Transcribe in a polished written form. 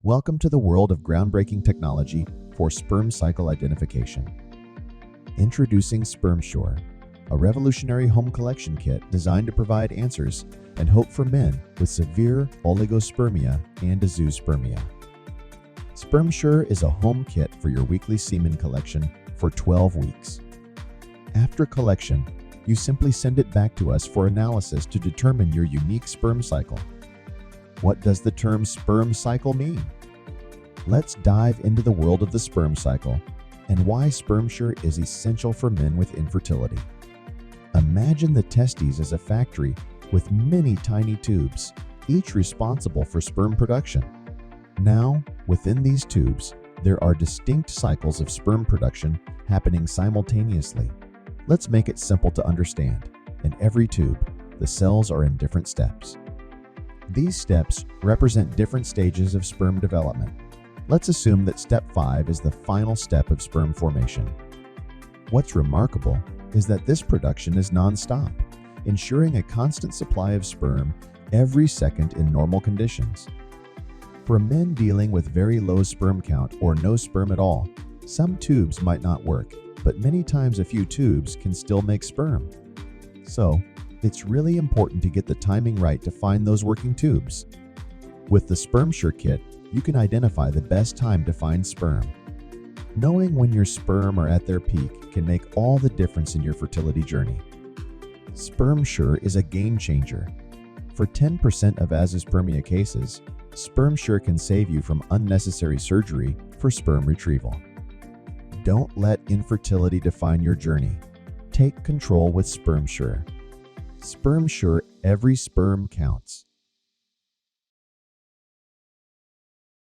Welcome to the world of groundbreaking technology for sperm cycle identification. Introducing SpermSure, a revolutionary home collection kit designed to provide answers and hope for men with severe Oligospermia and Azoospermia. SpermSure is a home kit for your weekly semen collection for 12 weeks. After collection, you simply send it back to us for analysis to determine your unique sperm cycle. What does the term sperm cycle mean? Let's dive into the world of the sperm cycle and why SpermSure is essential for men with infertility. Imagine the testes as a factory with many tiny tubes, each responsible for sperm production. Now, within these tubes, there are distinct cycles of sperm production happening simultaneously. Let's make it simple to understand. In every tube, the cells are in different steps. These steps represent different stages of sperm development. Let's assume that step 5 is the final step of sperm formation. What's remarkable is that this production is non-stop, ensuring a constant supply of sperm every second in normal conditions. For men dealing with very low sperm count or no sperm at all, some tubes might not work, but many times a few tubes can still make sperm. So, it's really important to get the timing right to find those working tubes. With the SpermSure kit, you can identify the best time to find sperm. Knowing when your sperm are at their peak can make all the difference in your fertility journey. SpermSure is a game changer. For 10% of Azoospermia cases, SpermSure can save you from unnecessary surgery for sperm retrieval. Don't let infertility define your journey. Take control with SpermSure. SpermSure, every sperm counts.